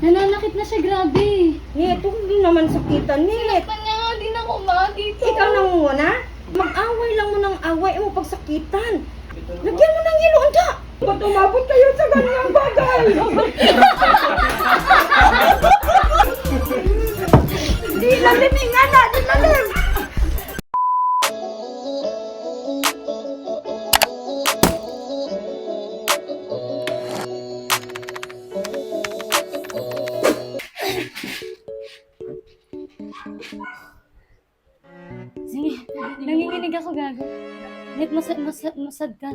Nananakit na siya, grabe. Ito hindi naman sakitan, Net. Kanya nga din ako ma dito. Ikaw nangunguna? Mag-away lang mo ng away mo pagsakitan. Lagyan mo ng yelo, anda! Ba't umabot kayo sa ganyang bagay? Di laliming nga na, di lalim! Sige, nanginginig ako, gago. Net, masad ka.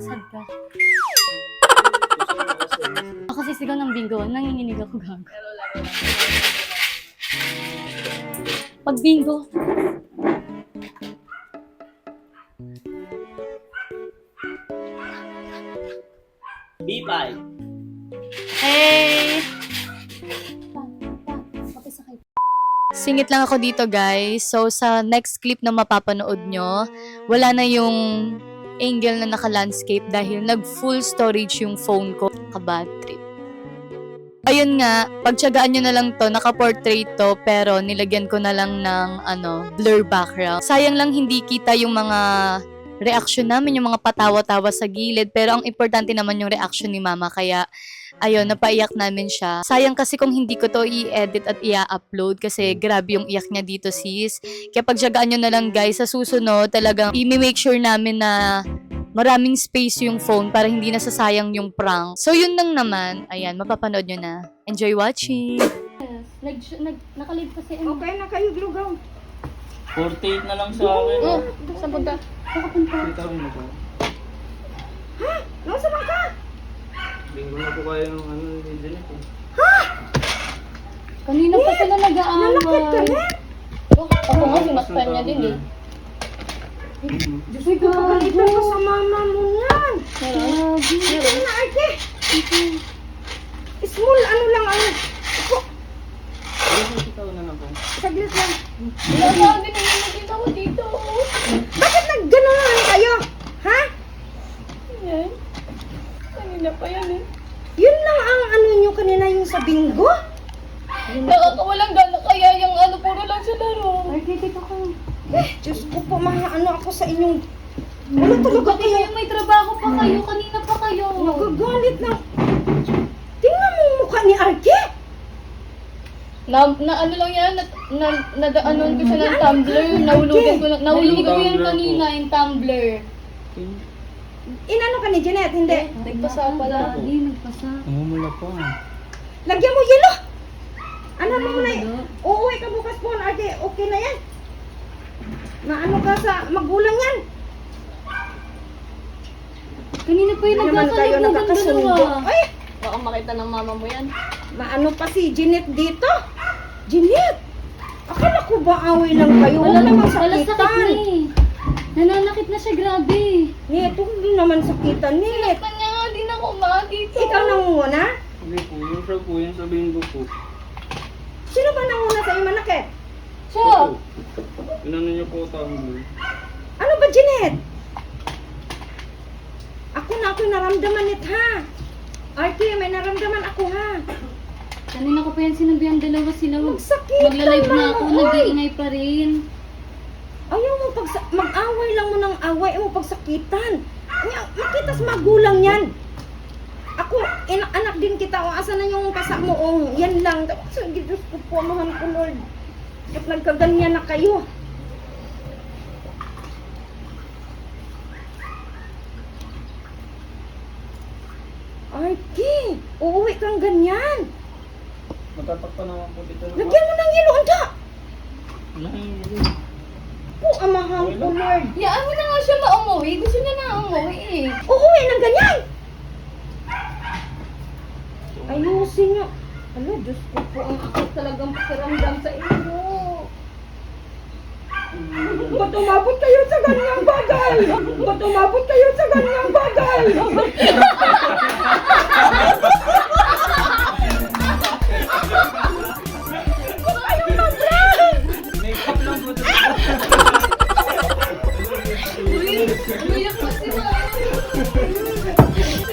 Ako sisigaw ng bingo, nanginginig ako, gago. Pag bingo. B5. Hey! Singit lang ako dito, guys. So, sa next clip na mapapanood nyo, wala na yung angle na naka-landscape dahil nag-full storage yung phone ko. Ka-bad trip. Ayun nga, pagtyagaan nyo na lang to, naka-portrait to, pero nilagyan ko na lang ng, blur background. Sayang lang hindi kita yung mga reaction namin, yung mga patawa-tawa sa gilid, pero ang importante naman yung reaction ni Mama, kaya ayun, napaiyak namin siya. Sayang kasi kung hindi ko to i-edit at i-upload kasi grabe yung iyak niya dito, sis. Kaya pagtyagaan nyo na lang, guys, sa susunod talagang i-make sure namin na maraming space yung phone para hindi nasasayang yung prank. So yun lang naman, ayan, mapapanood nyo na. Enjoy watching! Nakalib kasi. Okay na kayo, Glugaw. 48 na lang sa akin. Oh, sa punta. Saan ka punta? Kita rin ako. Ha? Nasa ba ka? Bingo na po kayo ng internet eh. Kanina pa sila nag-aaway. Nanakit ka, Net? Ako nga, sinaktan niya din eh. Diyos ko, pagalitan mo sa mama mo yan. Grabe. Ito na, Arte. Small, ano lang, Ito, Ano kita na na po? saglit lang. Wala sabi na yung nakita ko dito. Bakit nag-ganon kayo? Ha? Yan. Kanina pa yan eh. Yun lang ang ano nyo kanina yung sa bingo? Nakakawalang gana kaya yung puro lang sa laro. Ay, dito ko. Diyos ko po, ano ako sa inyong... Ano talaga kayo? Kaya may trabaho pa kayo, kanina pa kayo. Nagagalit na. Tingnan mo yung mukha ni Arke. Na ano lang yan, nadaanon ko siya ng tumbler, nahulugan ko yan kanina, yung tumbler. Inano ka ni Jeanette? Hindi. Nagpasa pala. Hindi, nagpasa. Mula pa. Lagyan mo yelo. Ano mo muna uuwi ka bukas po, Arke. Okay na yan. Maano ka sa magulang yan. Kanina pa yung Naman kayo nagkakalimutan nakakasundo. dalawa. Ay, Baka makita ng mama mo yan. maano pa si Jeanette dito? Jeanette! Akala ko ba away lang kayo? Wala namang Wala sakit na sakitan. eh. Nananakit na siya, grabe. Ito hindi naman sakitan, Net. Kanya nga din ako ma dito. Ikaw nangunguna? Hindi po, yung siya po, yung sa bingo po. Sino ba nanguna sa iyo, manakit? Siya. Inano niyo po tumbler. Ano ba, Jeanette? Ako'y naramdaman it, ha? Arke, may naramdaman ako, ha? Kanina ko pa yan sinabihan, dalawa sila. Magsakitan Magla-live na ako, lang, oy. nag-iingay pa rin. Ayaw mo mag-away lang mo ng away mo pagsakitan. Makita sa magulang yan. Ako, anak din kita. O, asa na yung kasama mo? O, yan lang. Tapos, Diyos ko po, mahal ko, Lord. At nagkaganyan na kayo. Arky, uuwi kang ganyan. Matatak pa naman po dito. Lagyan mo ng yelo, anda. Wala yung yelo. Po, mahal ko, Lord. Yaan mo na nga siya maumuwi. Gusto niya na umuwi eh. Uuwi ng ganyan. Ayusin nyo. Ano, Diyos ko po, ang akit talagang pakiramdam sa inyo. Ba't umabot kayo sa ganyang bagay? Ba't umabot kayo sa ganyang bagay? Makeup lang po dito. Umiyak pa si mama.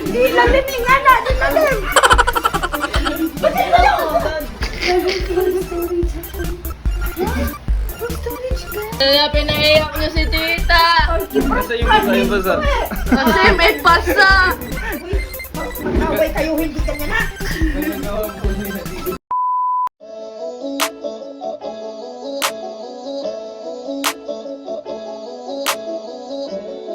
Di lalim nga na, di lalim. Ba't ito? Kaya pinaiyak niyo si tita. Basta yung basa, yung basa. Kasi may basa.